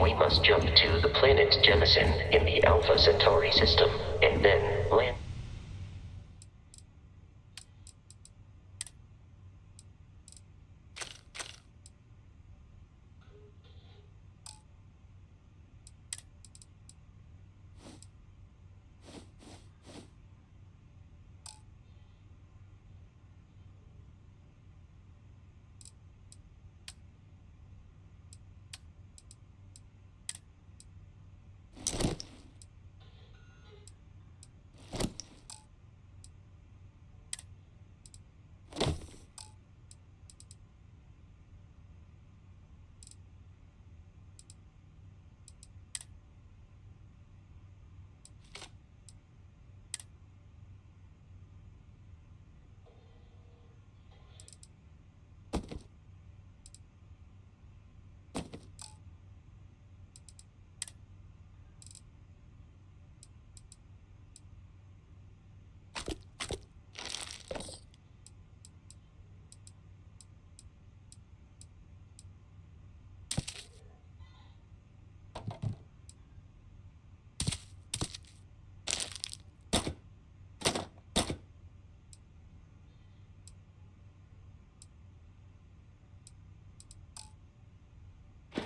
we must jump to the planet Jemison in the Alpha Centauri system, and then land.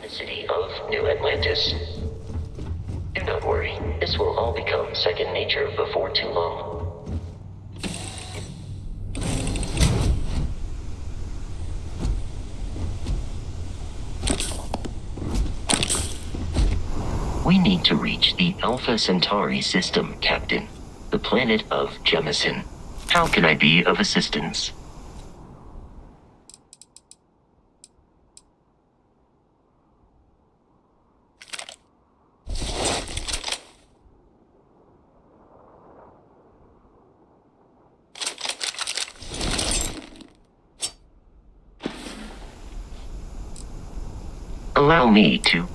The city of New Atlantis. Do not worry, this will all become second nature before too long. We need to reach the Alpha Centauri system, Captain. The planet of Jemison. How can I be of assistance? Allow me to...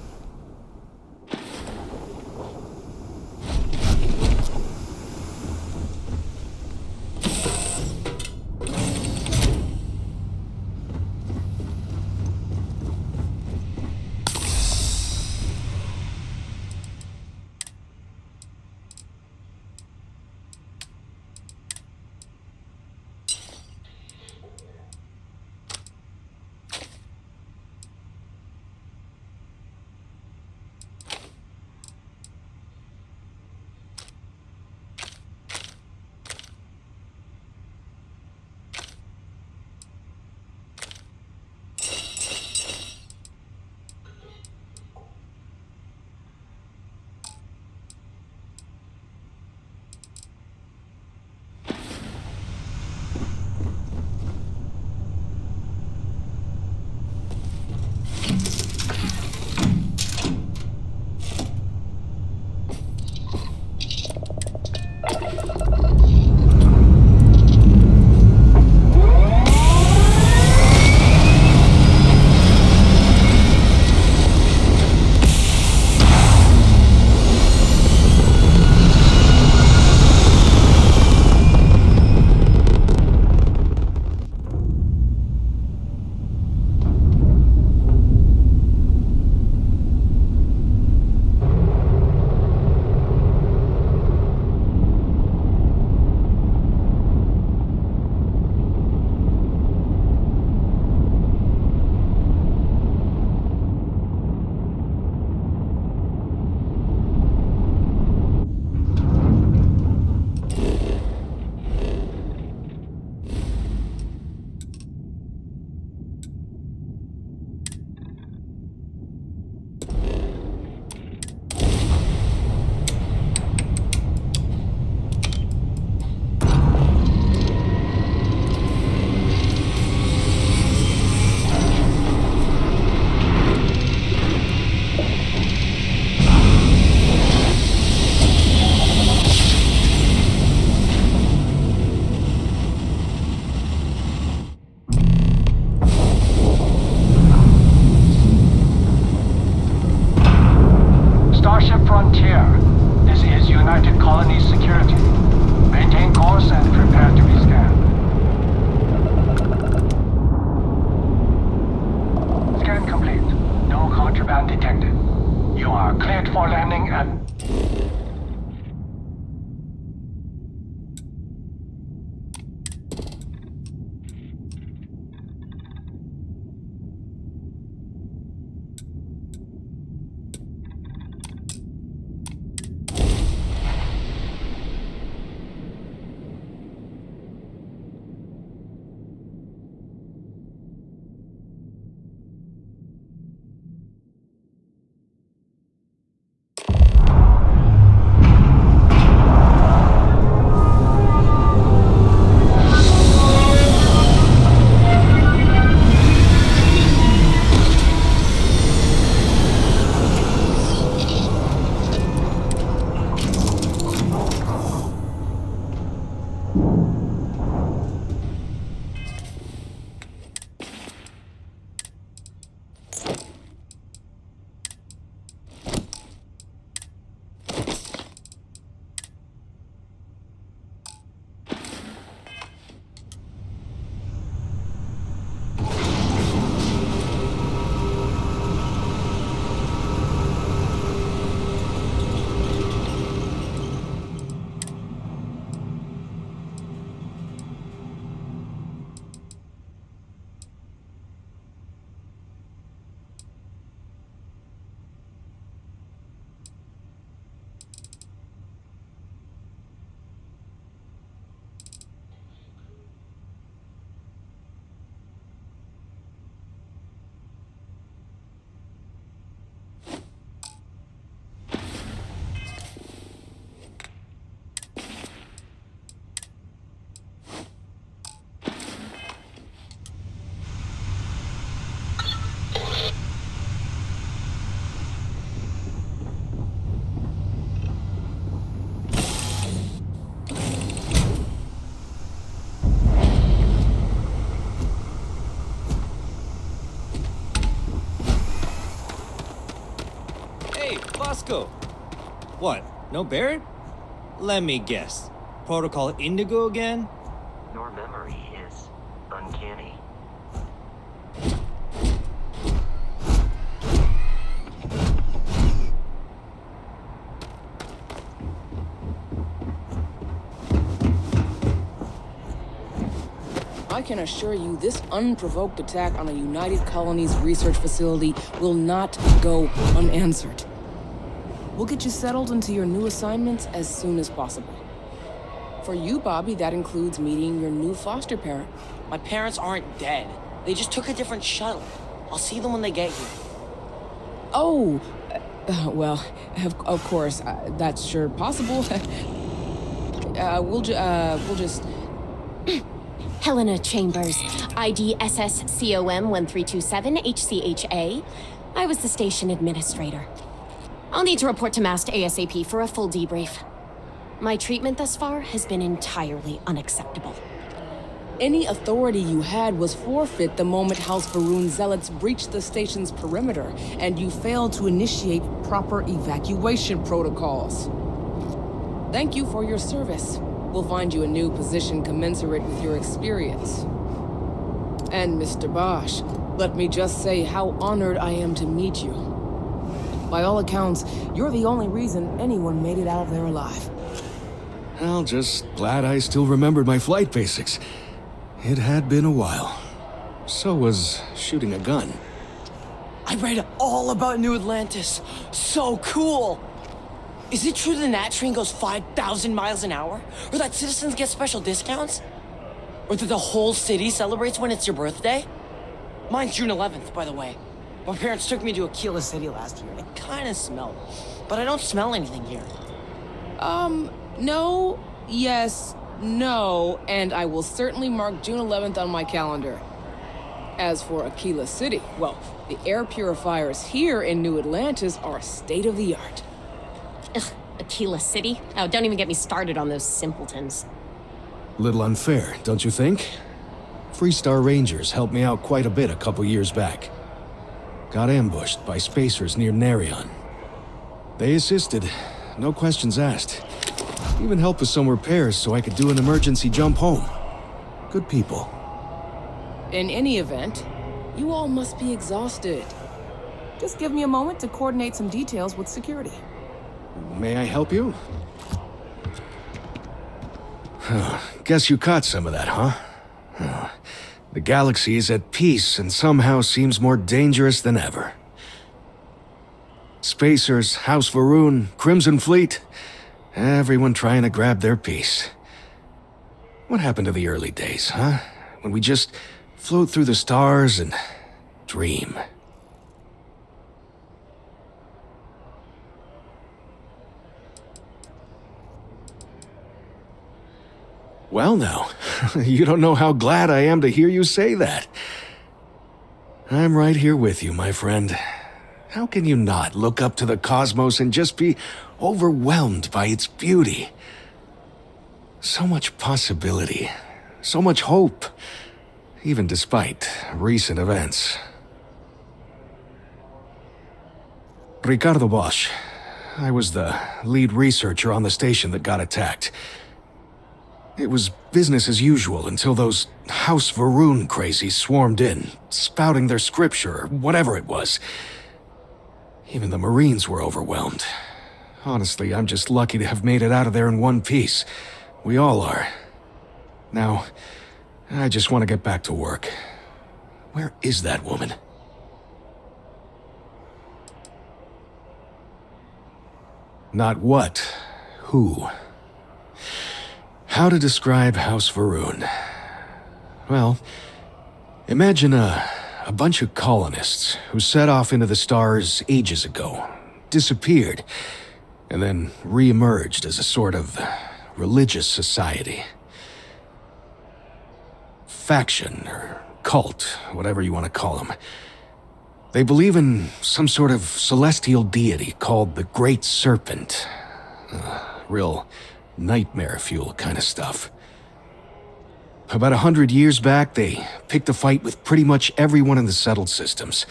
Contraband detected. You are cleared for landing at... Bosco! What, no Barrett? Let me guess. Protocol Indigo again? Your memory is uncanny. I can assure you this unprovoked attack on a United Colonies research facility will not go unanswered. We'll get you settled into your new assignments as soon as possible. For you, Bobby, that includes meeting your new foster parent. My parents aren't dead. They just took a different shuttle. I'll see them when they get here. Oh, well, of course, that's sure possible. We'll just... Helena Chambers, ID SSCOM 1327 HCHA. I was the station administrator. I'll need to report to MAST ASAP for a full debrief. My treatment thus far has been entirely unacceptable. Any authority you had was forfeit the moment House Varun zealots breached the station's perimeter, and you failed to initiate proper evacuation protocols. Thank you for your service. We'll find you a new position commensurate with your experience. And Mr. Bosch, let me just say how honored I am to meet you. By all accounts, you're the only reason anyone made it out of there alive. Well, just glad I still remembered my flight basics. It had been a while. So was shooting a gun. I read all about New Atlantis. So cool! Is it true the Nat train goes 5,000 miles an hour? Or that citizens get special discounts? Or that the whole city celebrates when it's your birthday? Mine's June 11th, by the way. My parents took me to Aquila City last year, and it kinda smelled. But I don't smell anything here. No, yes, no, and I will certainly mark June 11th on my calendar. As for Aquila City, well, the air purifiers here in New Atlantis are state-of-the-art. Ugh, Aquila City? Oh, don't even get me started on those simpletons. Little unfair, don't you think? Freestar Rangers helped me out quite a bit a couple years back. Got ambushed by spacers near Narion. They assisted, no questions asked. Even helped with some repairs so I could do an emergency jump home. Good people. In any event, you all must be exhausted. Just give me a moment to coordinate some details with security. May I help you? Guess you caught some of that, huh? The galaxy is at peace and somehow seems more dangerous than ever. Spacers, House Varun, Crimson Fleet, everyone trying to grab their piece. What happened to the early days, huh? When we just float through the stars and dream. Well now, you don't know how glad I am to hear you say that. I'm right here with you, my friend. How can you not look up to the cosmos and just be overwhelmed by its beauty? So much possibility, so much hope, even despite recent events. Ricardo Bosch. I was the lead researcher on the station that got attacked. It was business as usual until those House Varun crazies swarmed in, spouting their scripture or whatever it was. Even the Marines were overwhelmed. Honestly, I'm just lucky to have made it out of there in one piece. We all are. Now, I just want to get back to work. Where is that woman? Not what, who. How to describe House Varun? Well, imagine a bunch of colonists who set off into the stars ages ago, disappeared, and then re-emerged as a sort of religious society. Faction, or cult, whatever you want to call them. They believe in some sort of celestial deity called the Great Serpent. Real nightmare fuel kind of stuff. About 100 years back, they picked a fight with pretty much everyone in the settled systems.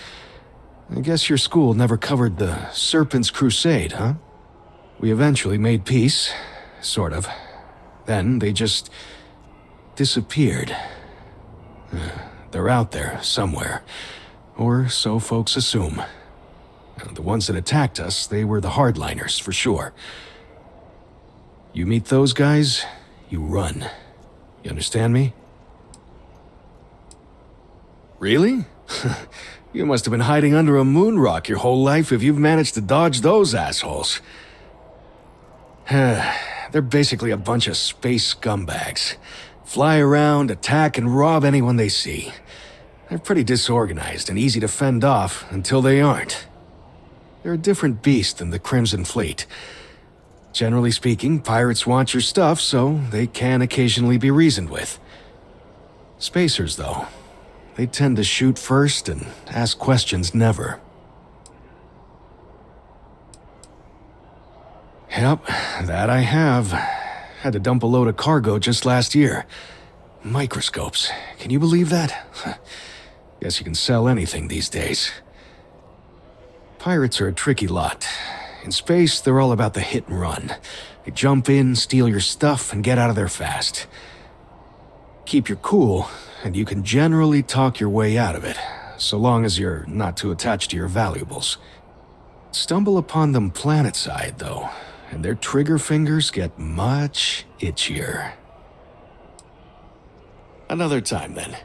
I guess your school never covered the Serpent's Crusade, huh? We eventually made peace, sort of. Then they just disappeared. They're out there somewhere, or so folks assume. The ones that attacked us, they were the hardliners, for sure. You meet those guys, you run. You understand me? Really? You must have been hiding under a moon rock your whole life if you've managed to dodge those assholes. They're basically a bunch of space scumbags. Fly around, attack, and rob anyone they see. They're pretty disorganized and easy to fend off until they aren't. They're a different beast than the Crimson Fleet. Generally speaking, pirates want your stuff, so they can occasionally be reasoned with. Spacers, though, they tend to shoot first and ask questions never. Yep, that I have. Had to dump a load of cargo just last year. Microscopes, can you believe that? Guess you can sell anything these days. Pirates are a tricky lot. In space, they're all about the hit and run. They jump in, steal your stuff, and get out of there fast. Keep your cool, and you can generally talk your way out of it, so long as you're not too attached to your valuables. Stumble upon them planetside, though, and their trigger fingers get much itchier. Another time, then.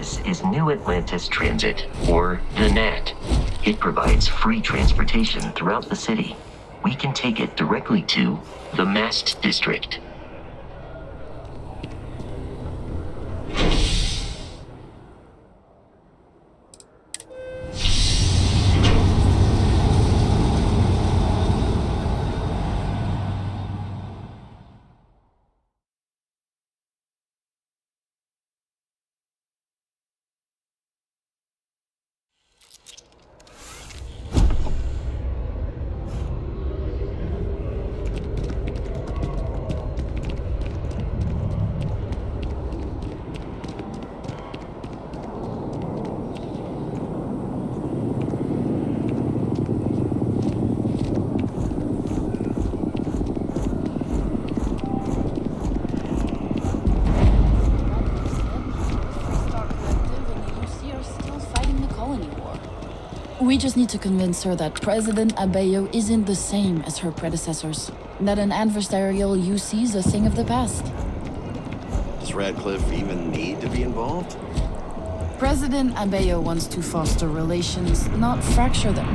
This is New Atlantis Transit, or the NAT. It provides free transportation throughout the city. We can take it directly to the Mast District. We just need to convince her that President Abeyo isn't the same as her predecessors. That an adversarial UC is a thing of the past. Does Radcliffe even need to be involved? President Abeyo wants to foster relations, not fracture them.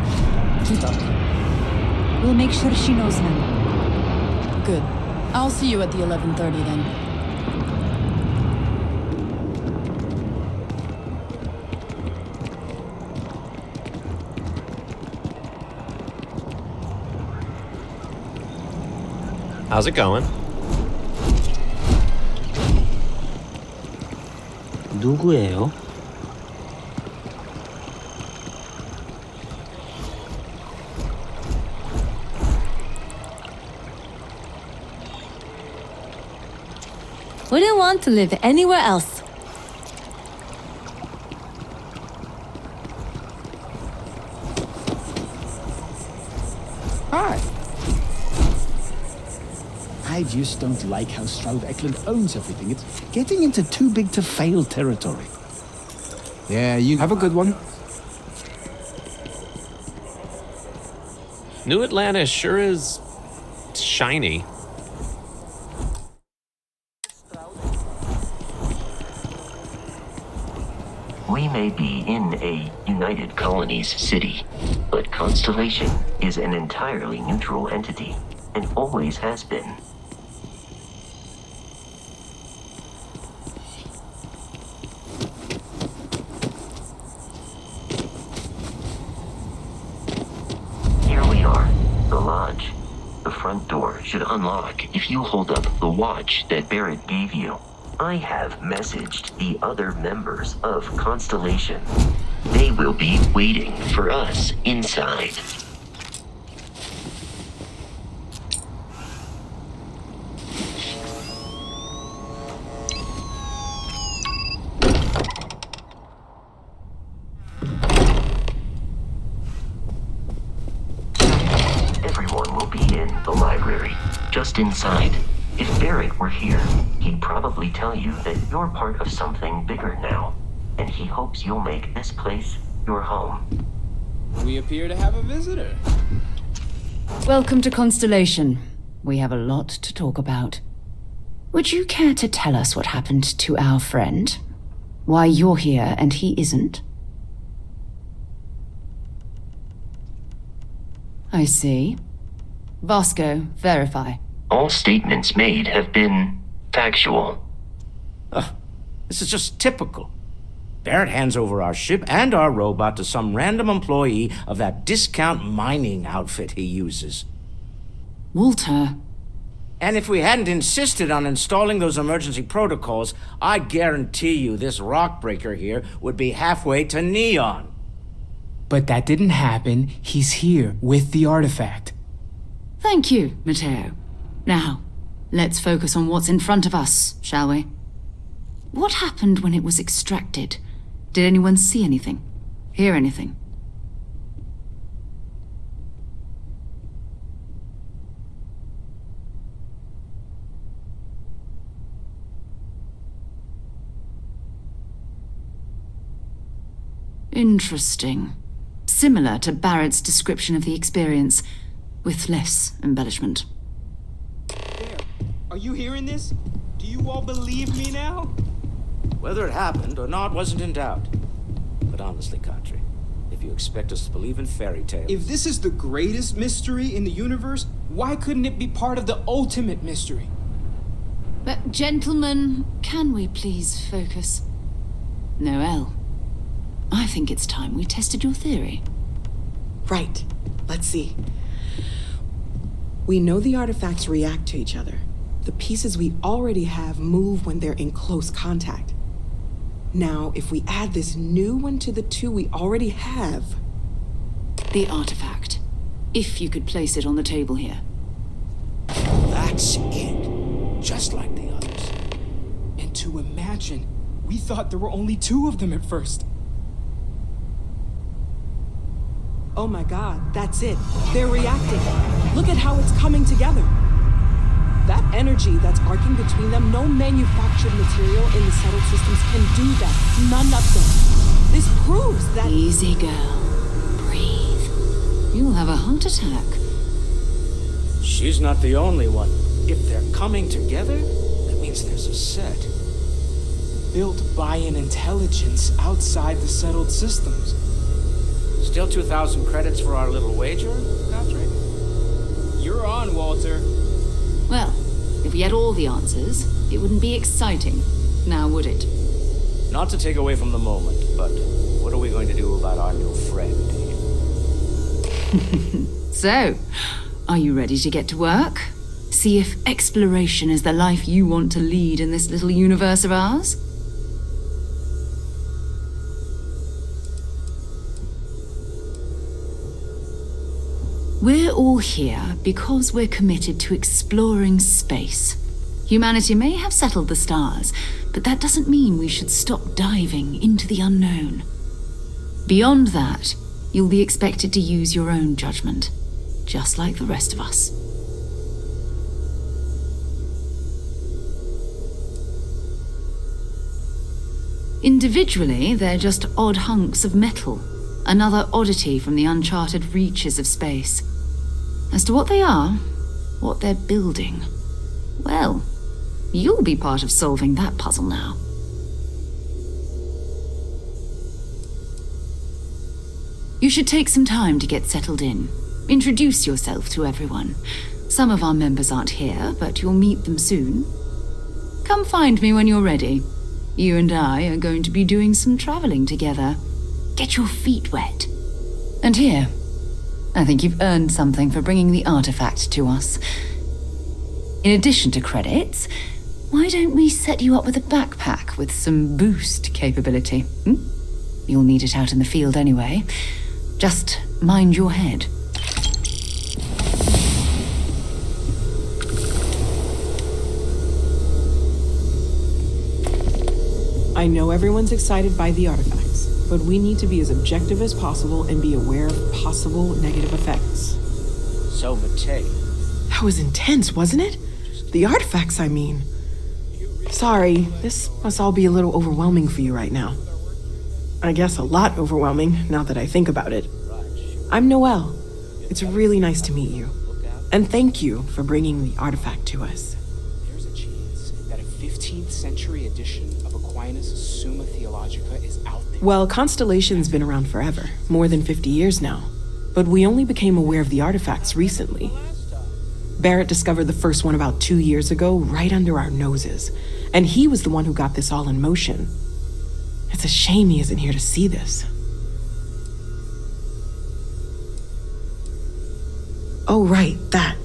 Keep up. We'll make sure she knows now. Good. I'll see you at the 11:30 then. How's it going? 누구예요? Wouldn't want to live anywhere else. Hi. I just don't like how Stroud Eklund owns everything. It's getting into too big to fail territory. Yeah, you have a good one. New Atlantis sure is shiny. We may be in a United Colonies city, but Constellation is an entirely neutral entity, and always has been. Here we are, the lodge. The front door should unlock if you hold up the watch that Barrett gave you. I have messaged the other members of Constellation. They will be waiting for us inside. Everyone will be in the library, just inside. If Barrett were here, he'd probably tell you that you're part of something bigger now, and he hopes you'll make this place your home. We appear to have a visitor. Welcome to Constellation. We have a lot to talk about. Would you care to tell us what happened to our friend? Why you're here and he isn't? I see. Vasco, verify. All statements made have been factual. This is just typical. Barrett hands over our ship and our robot to some random employee of that discount mining outfit he uses. Walter. And if we hadn't insisted on installing those emergency protocols, I guarantee you this rock breaker here would be halfway to Neon. But that didn't happen. He's here with the artifact. Thank you, Matteo. Now, let's focus on what's in front of us, shall we? What happened when it was extracted? Did anyone see anything? Hear anything? Interesting. Similar to Barrett's description of the experience, with less embellishment. There. Are you hearing this? Do you all believe me now? Whether it happened or not wasn't in doubt. But honestly, Kadri, if you expect us to believe in fairy tales... If this is the greatest mystery in the universe, why couldn't it be part of the ultimate mystery? But, gentlemen, can we please focus? Noel, I think it's time we tested your theory. Right. Let's see. We know the artifacts react to each other. The pieces we already have move when they're in close contact. Now, if we add this new one to the two we already have... The artifact. If you could place it on the table here. That's it. Just like the others. And to imagine, we thought there were only 2 of them at first. Oh my god, that's it. They're reacting. Look at how it's coming together. That energy that's arcing between them, no manufactured material in the settled systems can do that. None of them. This proves that... Easy, girl. Breathe. You'll have a heart attack. She's not the only one. If they're coming together, that means there's a set. Built by an intelligence outside the settled systems. Still 2,000 credits for our little wager, Patrick? You're on, Walter. Well, if we had all the answers, it wouldn't be exciting, now would it? Not to take away from the moment, but what are we going to do about our new friend here? So, are you ready to get to work? See if exploration is the life you want to lead in this little universe of ours? We're all here because we're committed to exploring space. Humanity may have settled the stars, but that doesn't mean we should stop diving into the unknown. Beyond that, you'll be expected to use your own judgment, just like the rest of us. Individually, they're just odd hunks of metal, another oddity from the uncharted reaches of space. As to what they are, what they're building, well, you'll be part of solving that puzzle now. You should take some time to get settled in. Introduce yourself to everyone. Some of our members aren't here, but you'll meet them soon. Come find me when you're ready. You and I are going to be doing some traveling together. Get your feet wet. And here, I think you've earned something for bringing the artifact to us. In addition to credits, why don't we set you up with a backpack with some boost capability? You'll need it out in the field anyway. Just mind your head. I know everyone's excited by the artifacts, but we need to be as objective as possible and be aware of possible negative effects. So, Matei. That was intense, wasn't it? The artifacts, I mean. Sorry, this must all be a little overwhelming for you right now. I guess a lot overwhelming, now that I think about it. I'm Noelle. It's really nice to meet you. And thank you for bringing the artifact to us. There's a chance that a 15th century edition of Aquinas Summa Theologica is out there. Well, Constellation's been around forever, more than 50 years now. But we only became aware of the artifacts recently. Barrett discovered the first one about 2 years ago, right under our noses. And he was the one who got this all in motion. It's a shame he isn't here to see this. Oh, right, that.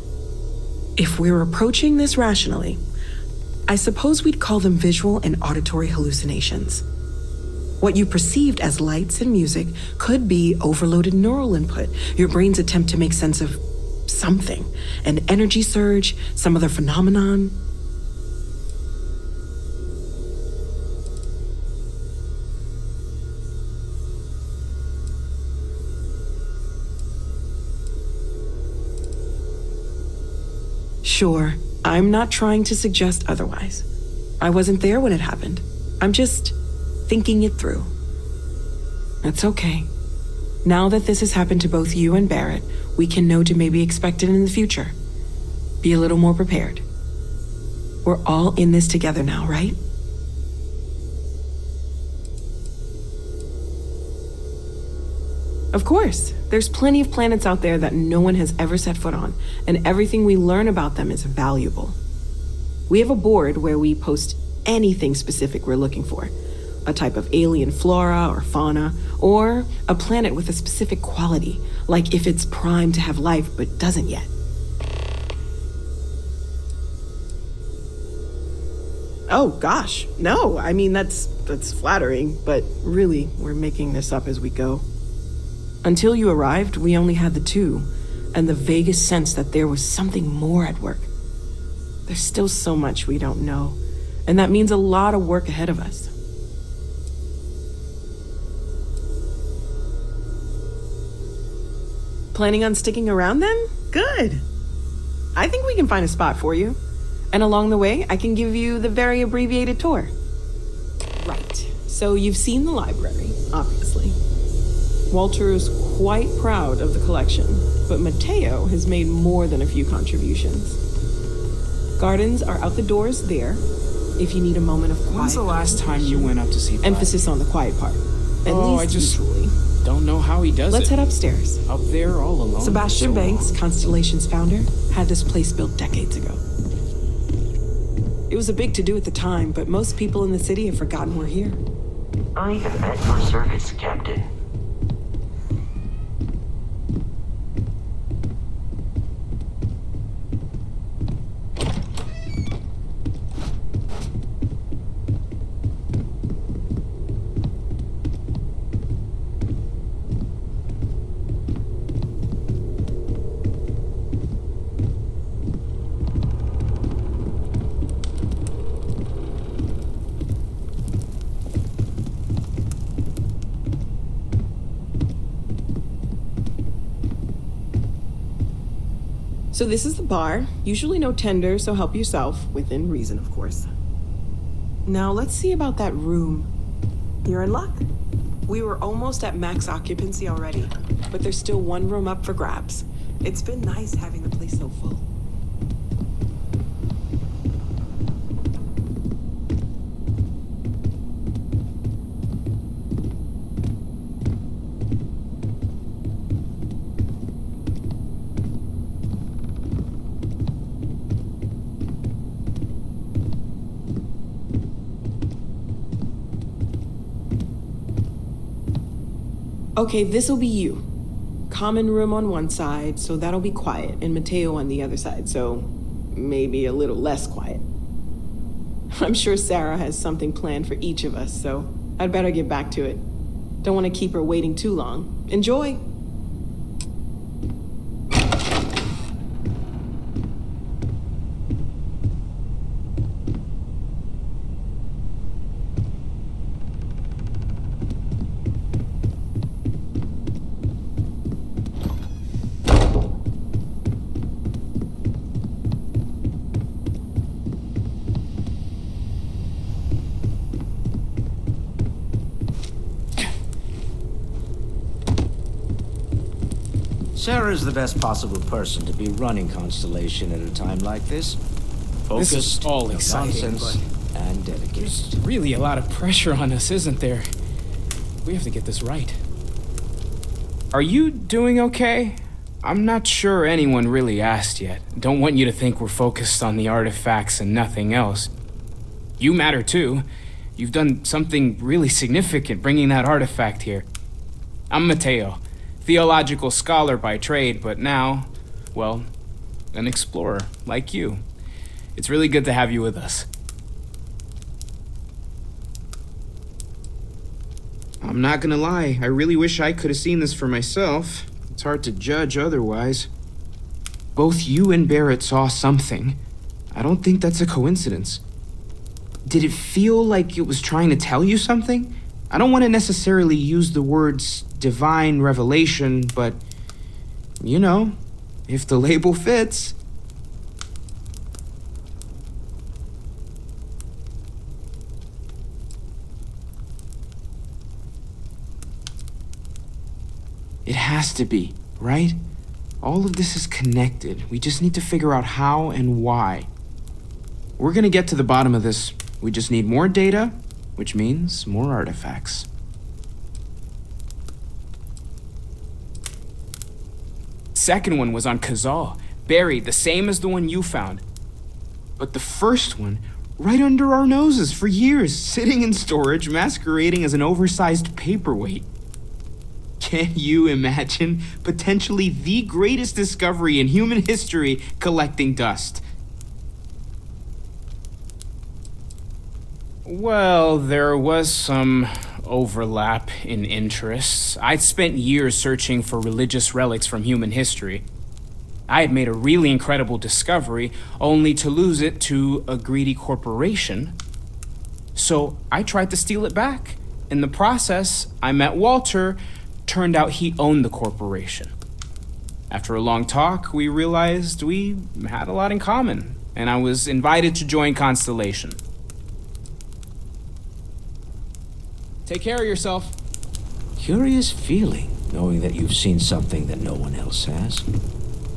If we're approaching this rationally, I suppose we'd call them visual and auditory hallucinations. What you perceived as lights and music could be overloaded neural input, your brain's attempt to make sense of something, an energy surge, some other phenomenon. Sure, I'm not trying to suggest otherwise. I wasn't there when it happened. I'm just thinking it through. It's okay. Now that this has happened to both you and Barrett, we can know to maybe expect it in the future. Be a little more prepared. We're all in this together now, right? Of course. There's plenty of planets out there that no one has ever set foot on, and everything we learn about them is valuable. We have a board where we post anything specific we're looking for. A type of alien flora or fauna, or a planet with a specific quality, like if it's primed to have life but doesn't yet. Oh gosh, no, I mean that's flattering, but really, we're making this up as we go. Until you arrived, we only had the two, and the vaguest sense that there was something more at work. There's still so much we don't know, and that means a lot of work ahead of us. Planning on sticking around then? Good. I think we can find a spot for you. And along the way, I can give you the very abbreviated tour. Right. So you've seen the library, obviously. Walter is quite proud of the collection, but Mateo has made more than a few contributions. Gardens are out the doors there, if you need a moment of quiet. When's the last time you went up to see the Emphasis on the quiet part. At least I just usually. don't know how he does Let's it. head upstairs. Up there all alone. Sebastian so Banks, long. Constellation's founder, had this place built decades ago. It was a big to-do at the time, but most people in the city have forgotten we're here. I am at your service, Captain. So this is the bar. Usually no tender, so help yourself, within reason, of course. Now let's see about that room. You're in luck. We were almost at max occupancy already, but there's still one room up for grabs. It's been nice having the place so full. Okay, this'll be you. Common room on one side, so that'll be quiet, and Mateo on the other side, so maybe a little less quiet. I'm sure Sarah has something planned for each of us, so I'd better get back to it. Don't want to keep her waiting too long. Enjoy! Sarah's the best possible person to be running Constellation at a time like this. Focused, This is all no exciting, nonsense, and dedicated. There's really a lot of pressure on us, isn't there? We have to get this right. Are you doing okay? I'm not sure anyone really asked yet. Don't want you to think we're focused on the artifacts and nothing else. You matter too. You've done something really significant bringing that artifact here. I'm Mateo, theological scholar by trade, but now, well, an explorer like you. It's really good to have you with us. I'm not gonna lie, I really wish I could have seen this for myself. It's hard to judge otherwise. Both you and Barrett saw something. I don't think that's a coincidence. Did it feel like it was trying to tell you something? I don't want to necessarily use the words divine revelation, but, you know, if the label fits. It has to be, right? All of this is connected. We just need to figure out how and why. We're gonna get to the bottom of this. We just need more data, which means more artifacts. second one was on Kazal, buried the same as the one you found. But the first one, right under our noses for years, sitting in storage, masquerading as an oversized paperweight. Can you imagine potentially the greatest discovery in human history collecting dust? Well, there was some overlap in interests. I'd spent years searching for religious relics from human history. I had made a really incredible discovery, only to lose it to a greedy corporation. So I tried to steal it back. In the process, I met Walter. Turned out he owned the corporation. After a long talk, we realized we had a lot in common, and I was invited to join Constellation. Take care of yourself. Curious feeling, knowing that you've seen something that no one else has.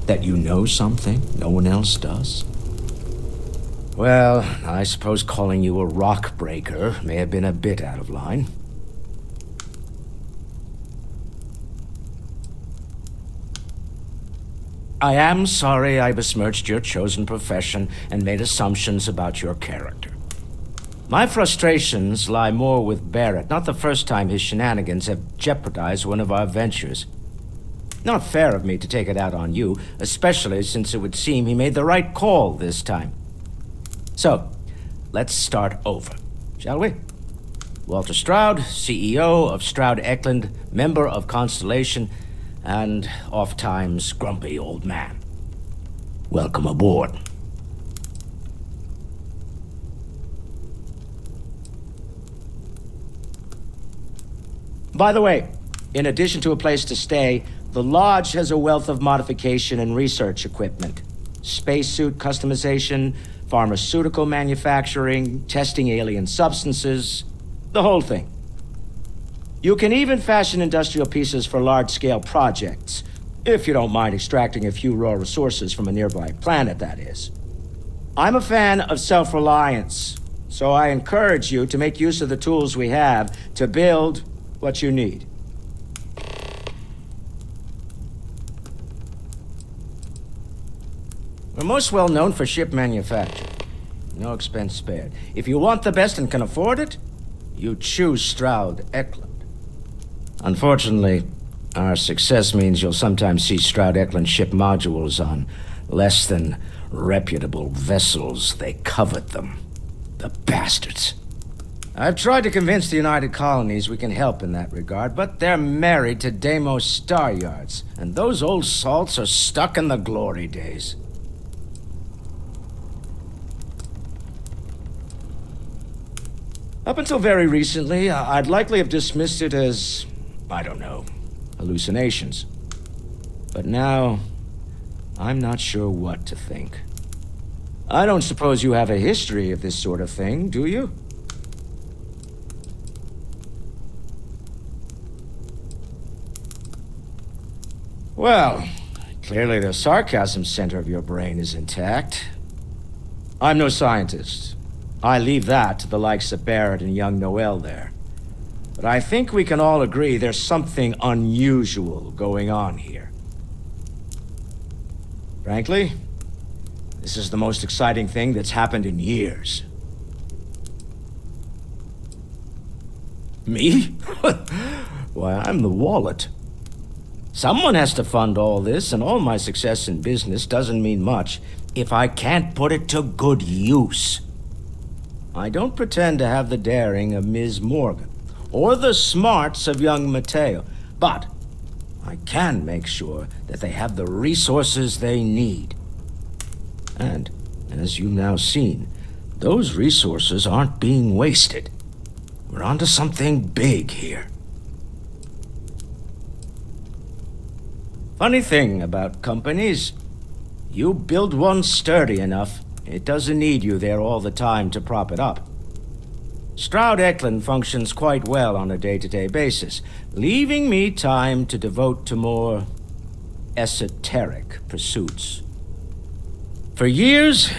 That you know something no one else does. Well, I suppose calling you a rock breaker may have been a bit out of line. I am sorry I besmirched your chosen profession and made assumptions about your character. My frustrations lie more with Barrett, not the first time his shenanigans have jeopardized one of our ventures. Not fair of me to take it out on you, especially since it would seem he made the right call this time. So, let's start over, shall we? Walter Stroud, CEO of Stroud Eklund, member of Constellation, and oft-times grumpy old man. Welcome aboard. By the way, in addition to a place to stay, the lodge has a wealth of modification and research equipment. Spacesuit customization, pharmaceutical manufacturing, testing alien substances, the whole thing. You can even fashion industrial pieces for large-scale projects, if you don't mind extracting a few raw resources from a nearby planet, that is. I'm a fan of self-reliance, so I encourage you to make use of the tools we have to build what you need. We're most well known for ship manufacture. No expense spared. If you want the best and can afford it, you choose Stroud Eklund. Unfortunately, our success means you'll sometimes see Stroud Eklund ship modules on less than reputable vessels. They covet them. The bastards. I've tried to convince the United Colonies we can help in that regard, but they're married to Deimos Star Yards, and those old salts are stuck in the glory days. Up until very recently, I'd likely have dismissed it as, I don't know, hallucinations. But now, I'm not sure what to think. I don't suppose you have a history of this sort of thing, do you? Well, clearly the sarcasm center of your brain is intact. I'm no scientist. I leave that to the likes of Barrett and young Noel there. But I think we can all agree there's something unusual going on here. Frankly, this is the most exciting thing that's happened in years. Me? Why, I'm the wallet. Someone has to fund all this, and all my success in business doesn't mean much if I can't put it to good use. I don't pretend to have the daring of Ms. Morgan, or the smarts of young Mateo, but I can make sure that they have the resources they need. And, as you've now seen, those resources aren't being wasted. We're onto something big here. Funny thing about companies, you build one sturdy enough, it doesn't need you there all the time to prop it up. Stroud Eklund functions quite well on a day-to-day basis, leaving me time to devote to more esoteric pursuits. For years,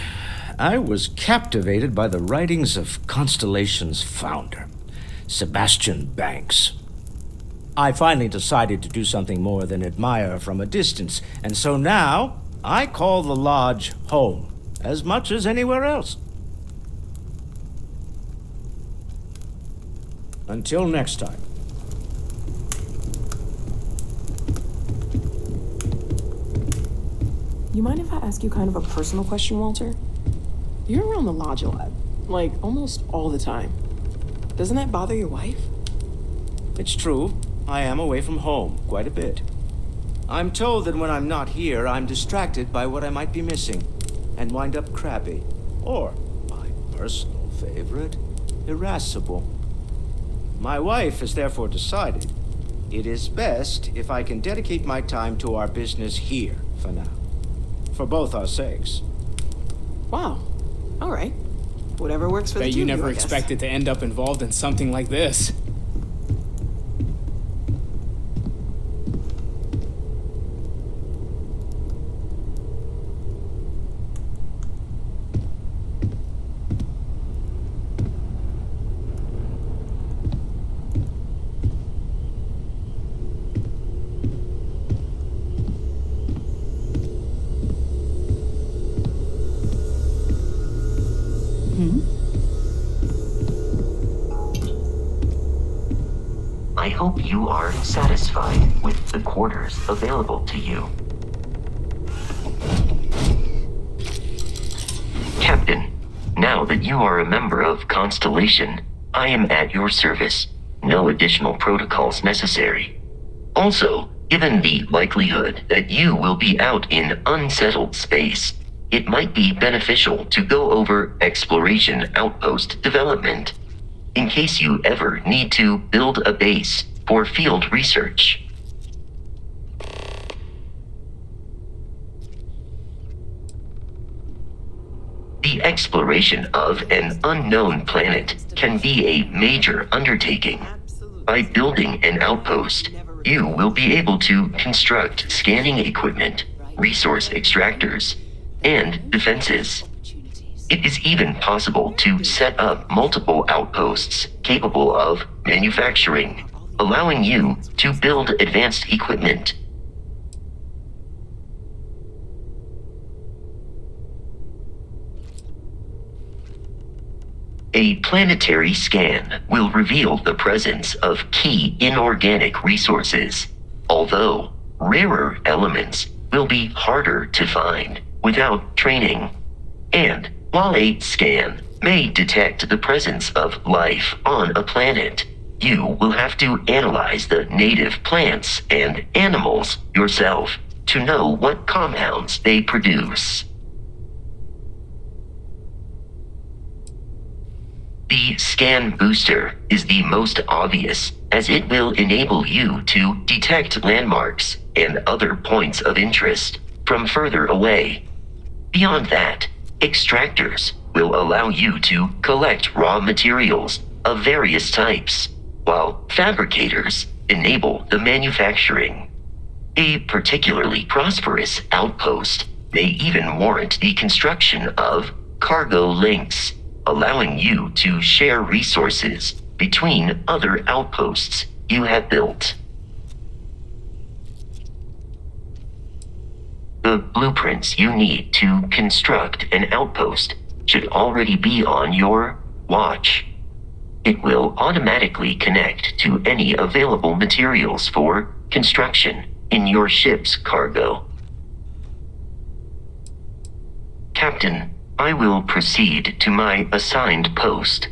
I was captivated by the writings of Constellation's founder, Sebastian Banks. I finally decided to do something more than admire from a distance, and so now I call the lodge home, as much as anywhere else. Until next time. You mind if I ask you kind of a personal question, Walter? You're around the lodge a lot, like almost all the time. Doesn't that bother your wife? It's true. I am away from home quite a bit. I'm told that when I'm not here, I'm distracted by what I might be missing, and wind up crabby. Or, my personal favorite, irascible. My wife has therefore decided it is best if I can dedicate my time to our business here for now. For both our sakes. Wow. All right. Whatever works for the Bet two you of never I guess. expected to end up involved in something like this. I hope you are satisfied with the quarters available to you. Captain, now that you are a member of Constellation, I am at your service. No additional protocols necessary. Also, given the likelihood that you will be out in unsettled space, it might be beneficial to go over exploration outpost development, in case you ever need to build a base for field research. The exploration of an unknown planet can be a major undertaking. By building an outpost, you will be able to construct scanning equipment, resource extractors, and defenses. It is even possible to set up multiple outposts capable of manufacturing, allowing you to build advanced equipment. A planetary scan will reveal the presence of key inorganic resources, although rarer elements will be harder to find without training. And while a scan may detect the presence of life on a planet, you will have to analyze the native plants and animals yourself to know what compounds they produce. The scan booster is the most obvious, as it will enable you to detect landmarks and other points of interest from further away. Beyond that, extractors will allow you to collect raw materials of various types, while fabricators enable the manufacturing. A particularly prosperous outpost may even warrant the construction of cargo links, allowing you to share resources between other outposts you have built. The blueprints you need to construct an outpost should already be on your watch. It will automatically connect to any available materials for construction in your ship's cargo. Captain, I will proceed to my assigned post.